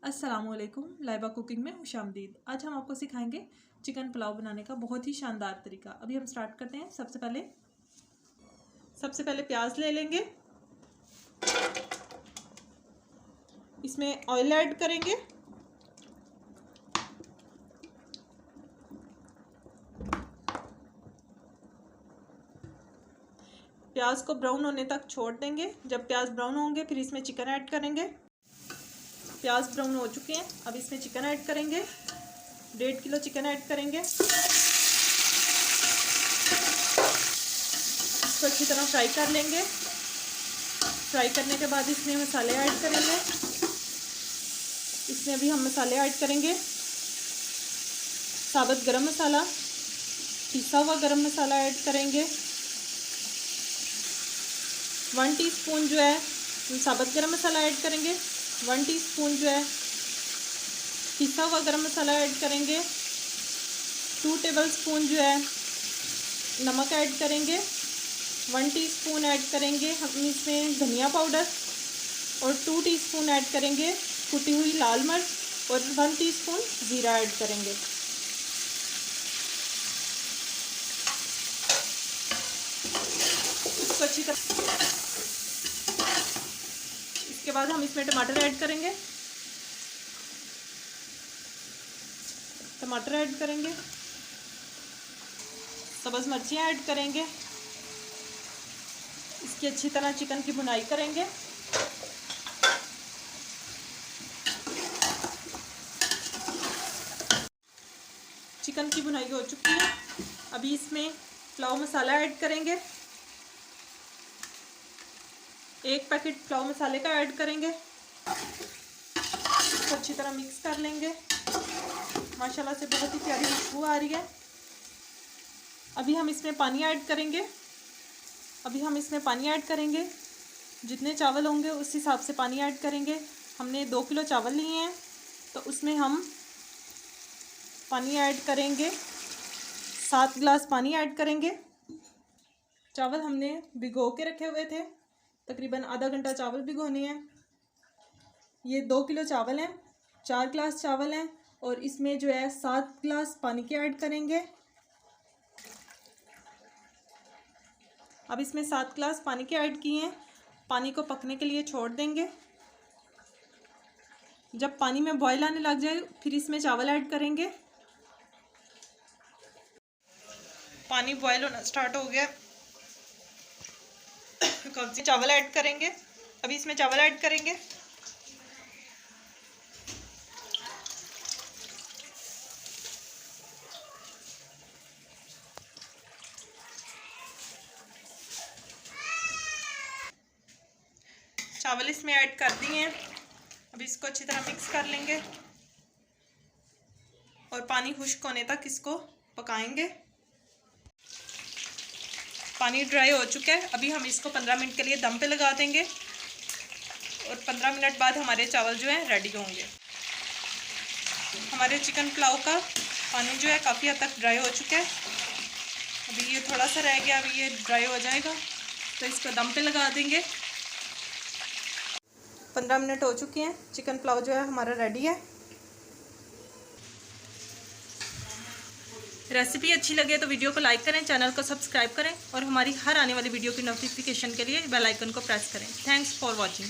अस्सलामुअलैकुम। लाइबा कुकिंग में खुशामदीद। आज हम आपको सिखाएंगे चिकन पुलाव बनाने का बहुत ही शानदार तरीका। अभी हम स्टार्ट करते हैं। सबसे पहले प्याज ले लेंगे, इसमें ऑयल ऐड करेंगे। प्याज को ब्राउन होने तक छोड़ देंगे। जब प्याज ब्राउन होंगे फिर इसमें चिकन ऐड करेंगे। प्याज ब्राउन हो चुके हैं, अब इसमें चिकन ऐड करेंगे। 1.5 किलो चिकन ऐड करेंगे। इसको अच्छी तरह फ्राई कर लेंगे। फ्राई करने के बाद इसमें मसाले ऐड करेंगे। इसमें अभी हम मसाले ऐड करेंगे। साबुत गरम मसाला, पिसा हुआ गरम मसाला ऐड करेंगे। 1 टीस्पून जो है साबुत गरम मसाला ऐड करेंगे। 1 टीस्पून जो है पिसा हुआ गरम मसाला ऐड करेंगे। 2 टेबलस्पून जो है नमक ऐड करेंगे। 1 टीस्पून ऐड करेंगे हम इसमें धनिया पाउडर और 2 टीस्पून ऐड करेंगे कुटी हुई लाल मिर्च और 1 टीस्पून ज़ीरा ऐड करेंगे। इसको अच्छी तरह, इसके बाद हम इसमें टमाटर ऐड करेंगे। टमाटर ऐड करेंगे, सब्ज़ मिर्चियाँ ऐड करेंगे। इसकी अच्छी तरह चिकन की भुनाई करेंगे। चिकन की भुनाई हो चुकी है, अभी इसमें पुलाव मसाला ऐड करेंगे। 1 पैकेट पुलाव मसाले का ऐड करेंगे। इसको अच्छी तरह मिक्स कर लेंगे। माशाल्लाह से बहुत ही प्यारी खुशबू आ रही है। अभी हम इसमें पानी ऐड करेंगे। जितने चावल होंगे उस हिसाब से पानी ऐड करेंगे। हमने 2 किलो चावल लिए हैं तो उसमें हम पानी ऐड करेंगे। 7 गिलास पानी ऐड करेंगे। चावल हमने भिगो के रखे हुए थे, तकरीबन आधा घंटा चावल भिगोने हैं। ये 2 किलो चावल हैं, 4 गिलास चावल हैं और इसमें जो है 7 गिलास पानी के ऐड करेंगे। अब इसमें 7 गिलास पानी के ऐड किए हैं। पानी को पकने के लिए छोड़ देंगे। जब पानी में बॉयल आने लग जाए फिर इसमें चावल ऐड करेंगे। पानी बॉयल होना स्टार्ट हो गया, चावल ऐड करेंगे। अभी इसमें चावल ऐड करेंगे। चावल इसमें ऐड कर दिए हैं। अभी इसको अच्छी तरह मिक्स कर लेंगे और पानी खुश्क होने तक इसको पकाएंगे। पानी ड्राई हो चुका है, अभी हम इसको 15 मिनट के लिए दम पे लगा देंगे और 15 मिनट बाद हमारे चावल जो है रेडी होंगे। हमारे चिकन पुलाव का पानी जो है काफ़ी हद तक ड्राई हो चुका है। अभी ये थोड़ा सा रह गया, अभी ये ड्राई हो जाएगा तो इसको दम पे लगा देंगे। 15 मिनट हो चुके हैं, चिकन पुलाव जो है हमारा रेडी है। रेसिपी अच्छी लगे तो वीडियो को लाइक करें, चैनल को सब्सक्राइब करें और हमारी हर आने वाली वीडियो की नोटिफिकेशन के लिए बेल आइकन को प्रेस करें। Thanks for watching.